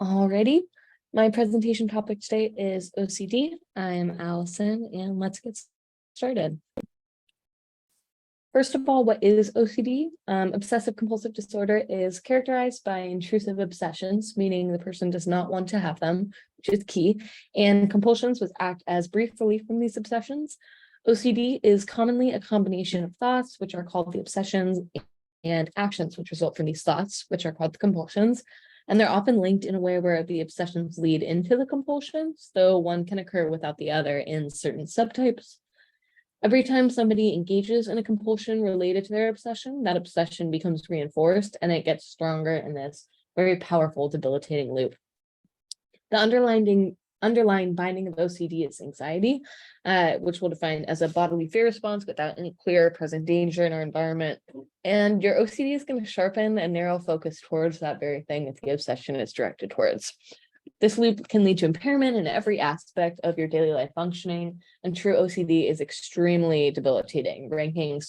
Alrighty, my presentation topic today is OCD. I'm Allison, and let's get started. First of all, what is OCD? Obsessive compulsive disorder is characterized by intrusive obsessions, meaning the person does not want to have them, which is key, and compulsions which act as brief relief from these obsessions. OCD is commonly a combination of thoughts, which are called the obsessions, and actions which result from these thoughts, which are called the compulsions. And they're often linked in a way where the obsessions lead into the compulsions, though one can occur without the other in certain subtypes. Every time somebody engages in a compulsion related to their obsession, that obsession becomes reinforced and it gets stronger in this very powerful, debilitating loop. The underlying binding of OCD is anxiety, which we'll define as a bodily fear response without any clear present danger in our environment. And your OCD is going to sharpen and narrow focus towards that very thing that the obsession is directed towards. This loop can lead to impairment in every aspect of your daily life functioning, and true OCD is extremely debilitating, ranking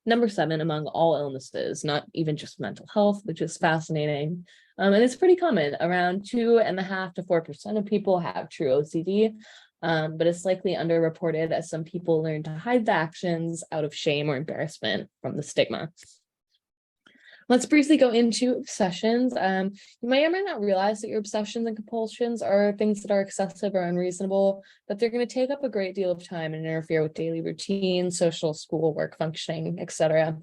number seven among all illnesses, not even just mental health, which is fascinating. And it's pretty common. Around 2.5% to 4% of people have true OCD, but it's likely underreported as some people learn to hide the actions out of shame or embarrassment from the stigma. Let's briefly go into obsessions. You may or may not realize that your obsessions and compulsions are things that are excessive or unreasonable, but they're going to take up a great deal of time and interfere with daily routine, social, school, work functioning, etc.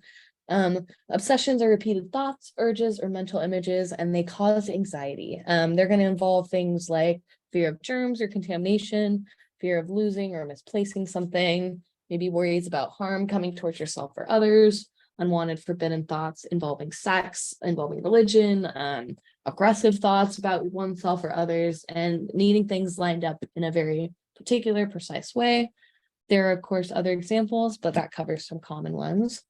Obsessions are repeated thoughts, urges, or mental images, and they cause anxiety. They're going to involve things like fear of germs or contamination, fear of losing or misplacing something, maybe worries about harm coming towards yourself or others, unwanted forbidden thoughts involving sex, involving religion, aggressive thoughts about oneself or others, and needing things lined up in a very particular, precise way. There are, of course, other examples, but that covers some common ones.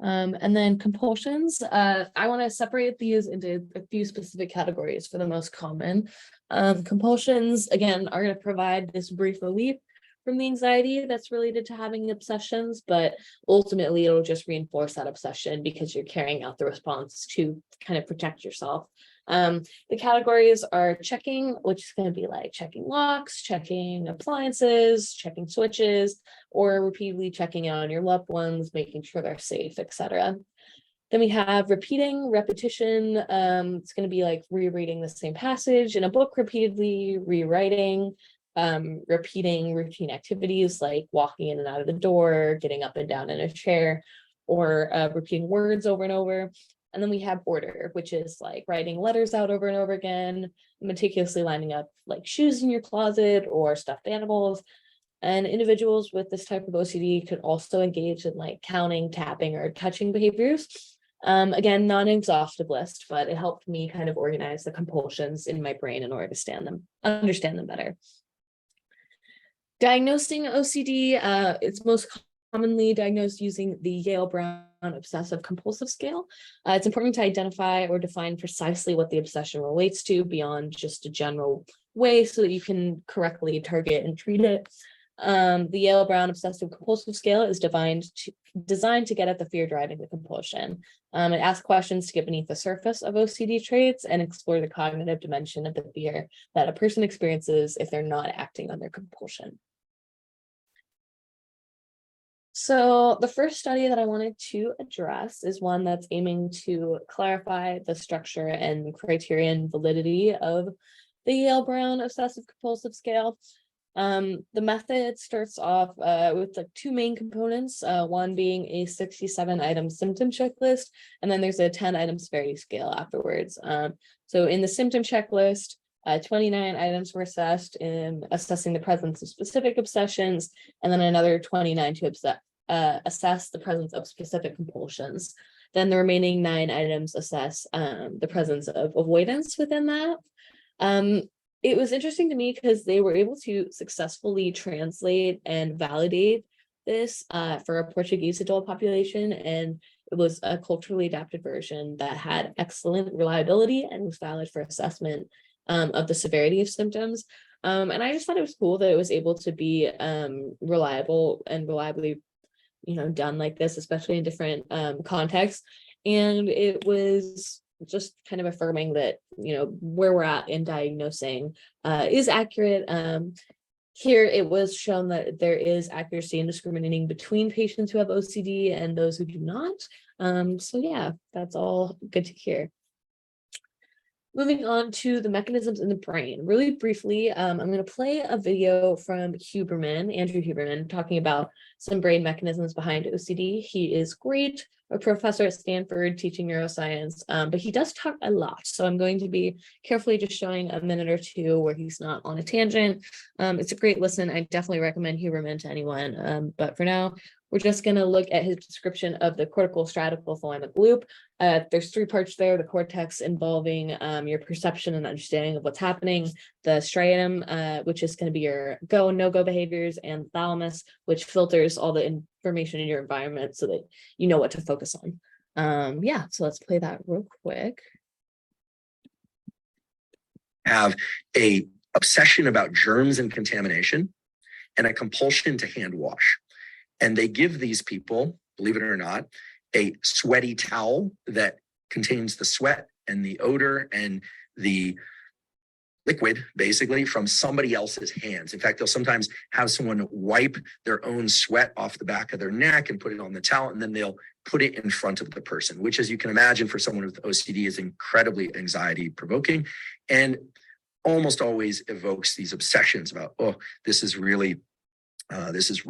And then compulsions, I want to separate these into a few specific categories for the most common. Compulsions, again, are going to provide this brief relief from the anxiety that's related to having obsessions, but ultimately it'll just reinforce that obsession because you're carrying out the response to kind of protect yourself. The categories are checking, which is going to be like checking locks, checking appliances, checking switches, or repeatedly checking out on your loved ones, making sure they're safe, etc. Then we have repeating, repetition. It's going to be like rereading the same passage in a book repeatedly, rewriting, repeating routine activities like walking in and out of the door, getting up and down in a chair, or repeating words over and over. And then we have order, which is like writing letters out over and over again, meticulously lining up like shoes in your closet or stuffed animals. And individuals with this type of OCD could also engage in like counting, tapping, or touching behaviors. Again, not an exhaustive list, but it helped me kind of organize the compulsions in my brain in order to understand them better. Diagnosing OCD, it's most commonly diagnosed using the Yale-Brown Obsessive Compulsive Scale. It's important to identify or define precisely what the obsession relates to beyond just a general way so that you can correctly target and treat it. The Yale-Brown Obsessive Compulsive Scale is designed to get at the fear driving the compulsion. It asks questions to get beneath the surface of OCD traits and explore the cognitive dimension of the fear that a person experiences if they're not acting on their compulsion. So the first study that I wanted to address is one that's aiming to clarify the structure and criterion validity of the Yale-Brown Obsessive Compulsive Scale. The method starts off with like two main components, one being a 67-item symptom checklist, and then there's a 10-item severity scale afterwards. So in the symptom checklist, 29 items were assessed in assessing the presence of specific obsessions, and then another 29 to assess the presence of specific compulsions. Then the remaining 9 items assess the presence of avoidance within that. It was interesting to me because they were able to successfully translate and validate this for a Portuguese adult population, and it was a culturally adapted version that had excellent reliability and was valid for assessment of the severity of symptoms. And I just thought it was cool that it was able to be reliable and reliably, done like this, especially in different contexts. And it was just kind of affirming that, where we're at in diagnosing is accurate. Here, it was shown that there is accuracy in discriminating between patients who have OCD and those who do not. So yeah, that's all good to hear. Moving on to the mechanisms in the brain. Really briefly, I'm going to play a video from Andrew Huberman, talking about some brain mechanisms behind OCD. He is great, a professor at Stanford teaching neuroscience, but he does talk a lot. So I'm going to be carefully just showing a minute or two where he's not on a tangent. It's a great listen. I definitely recommend Huberman to anyone. But for now, we're just going to look at his description of the cortical striatal-thalamic loop. There's 3 parts there: the cortex involving your perception and understanding of what's happening, the striatum, which is going to be your go and no-go behaviors, and the thalamus, which filters all the information in your environment so that you know what to focus on. Yeah, so let's play that real quick. Have a obsession about germs and contamination and a compulsion to hand wash. And they give these people, believe it or not, a sweaty towel that contains the sweat and the odor and the liquid, basically, from somebody else's hands. In fact, they'll sometimes have someone wipe their own sweat off the back of their neck and put it on the towel, and then they'll put it in front of the person, which, as you can imagine, for someone with OCD is incredibly anxiety provoking and almost always evokes these obsessions about, oh, this is really bad. This is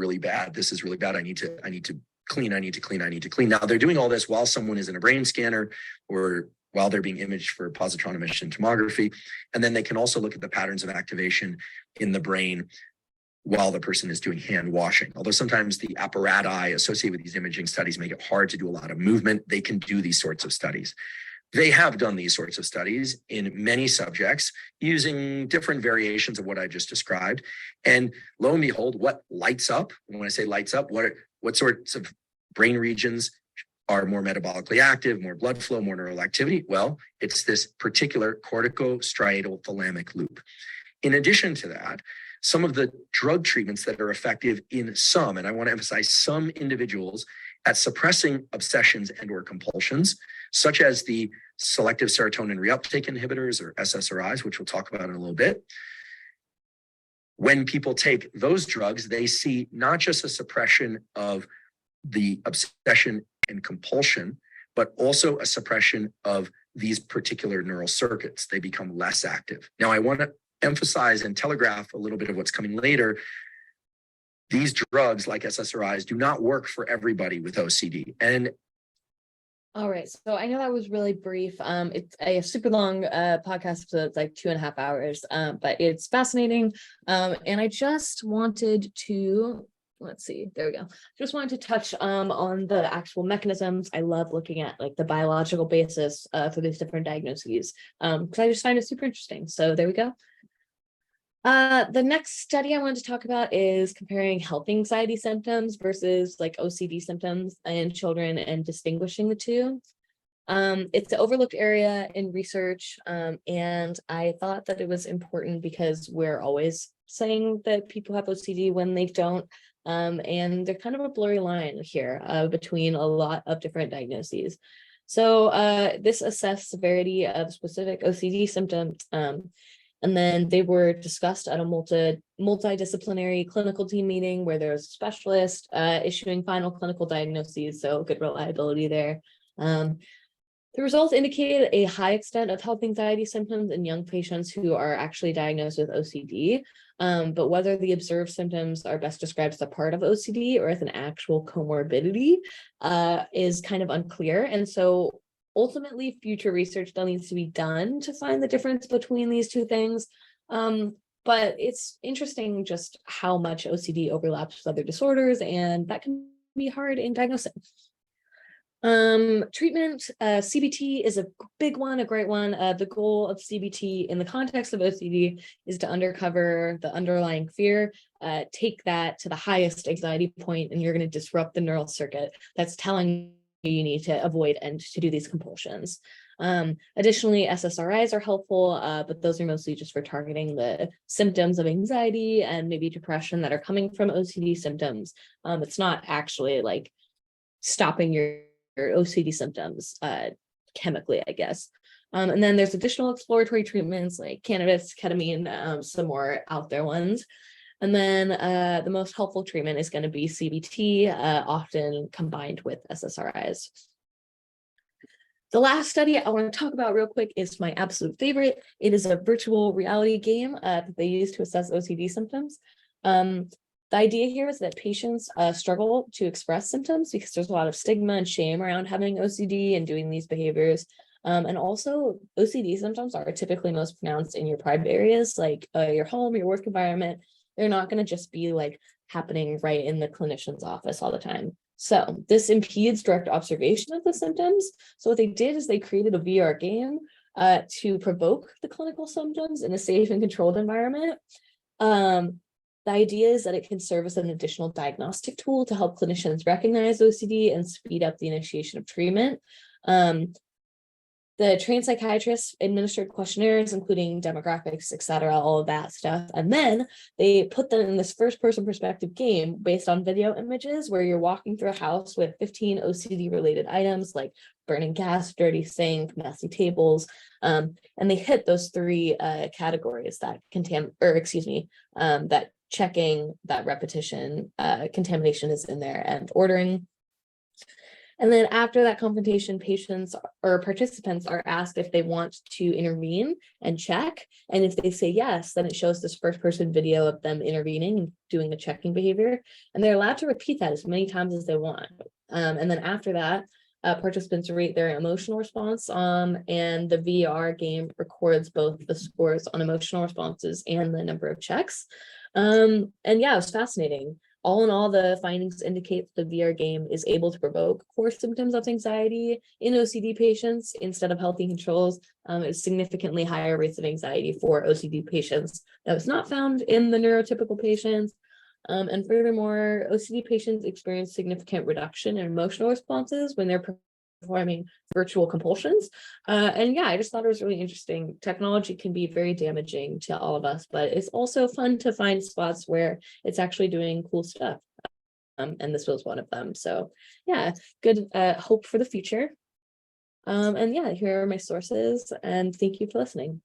really bad. I need to clean. Now they're doing all this while someone is in a brain scanner or while they're being imaged for positron emission tomography. And then they can also look at the patterns of activation in the brain while the person is doing hand washing. Although sometimes the apparati associated with these imaging studies make it hard to do a lot of movement, they can do these sorts of studies. They have done these sorts of studies in many subjects using different variations of what I just described. And lo and behold, what lights up, and when I say lights up, what sorts of brain regions are more metabolically active, more blood flow, more neural activity? Well, it's this particular corticostriatal thalamic loop. In addition to that, some of the drug treatments that are effective in some, and I want to emphasize some individuals, at suppressing obsessions and or compulsions, such as the selective serotonin reuptake inhibitors or SSRIs, which we'll talk about in a little bit. When people take those drugs, they see not just a suppression of the obsession and compulsion, but also a suppression of these particular neural circuits. They become less active. Now, I want to emphasize and telegraph a little bit of what's coming later. These drugs, like SSRIs, do not work for everybody with OCD. And all right, so I know that was really brief. It's a super long podcast, so it's like 2.5 hours, but it's fascinating. And I just wanted to, let's see, there we go. Just wanted to touch on the actual mechanisms. I love looking at like the biological basis for these different diagnoses, because I just find it super interesting. So there we go. The next study I wanted to talk about is comparing health anxiety symptoms versus like OCD symptoms in children and distinguishing the two. It's an overlooked area in research, and I thought that it was important because we're always saying that people have OCD when they don't, and they're kind of a blurry line here between a lot of different diagnoses. So this assessed severity of specific OCD symptoms, and then they were discussed at a multidisciplinary clinical team meeting where there was a specialist issuing final clinical diagnoses, so good reliability there. The results indicated a high extent of health anxiety symptoms in young patients who are actually diagnosed with OCD, but whether the observed symptoms are best described as a part of OCD or as an actual comorbidity is kind of unclear. And so ultimately, future research still needs to be done to find the difference between these two things. But it's interesting just how much OCD overlaps with other disorders, and that can be hard in diagnosing. Treatment, CBT is a big one, a great one. The goal of CBT in the context of OCD is to uncover the underlying fear, take that to the highest anxiety point, and you're going to disrupt the neural circuit that's telling you need to avoid and to do these compulsions. Additionally, SSRIs are helpful, but those are mostly just for targeting the symptoms of anxiety and maybe depression that are coming from OCD symptoms. It's not actually like stopping your OCD symptoms chemically, I guess. And then there's additional exploratory treatments like cannabis, ketamine, some more out there ones. And then the most helpful treatment is going to be CBT, often combined with SSRIs. The last study I want to talk about real quick is my absolute favorite. It is a virtual reality game that they use to assess OCD symptoms. The idea here is that patients struggle to express symptoms because there's a lot of stigma and shame around having OCD and doing these behaviors. And also OCD symptoms are typically most pronounced in your private areas, like your home, your work environment. They're not going to just be like happening right in the clinician's office all the time. So this impedes direct observation of the symptoms. So what they did is they created a VR game to provoke the clinical symptoms in a safe and controlled environment. The idea is that it can serve as an additional diagnostic tool to help clinicians recognize OCD and speed up the initiation of treatment. The trained psychiatrists administered questionnaires, including demographics, et cetera, all of that stuff. And then they put them in this first-person perspective game based on video images where you're walking through a house with 15 OCD-related items like burning gas, dirty sink, messy tables. And they hit those three categories that that checking, that repetition, contamination is in there, and ordering. And then after that confrontation, patients or participants are asked if they want to intervene and check. And if they say yes, then it shows this first-person video of them intervening and doing the checking behavior. And they're allowed to repeat that as many times as they want. And then after that, participants rate their emotional response, and the VR game records both the scores on emotional responses and the number of checks. And yeah, it was fascinating. All in all, the findings indicate the VR game is able to provoke core symptoms of anxiety in OCD patients instead of healthy controls. It's significantly higher rates of anxiety for OCD patients that was not found in the neurotypical patients. And furthermore, OCD patients experience significant reduction in emotional responses when they're performing virtual compulsions. And yeah, I just thought it was really interesting. Technology can be very damaging to all of us, but it's also fun to find spots where it's actually doing cool stuff. And this was one of them. So yeah, good hope for the future. And yeah, here are my sources, and thank you for listening.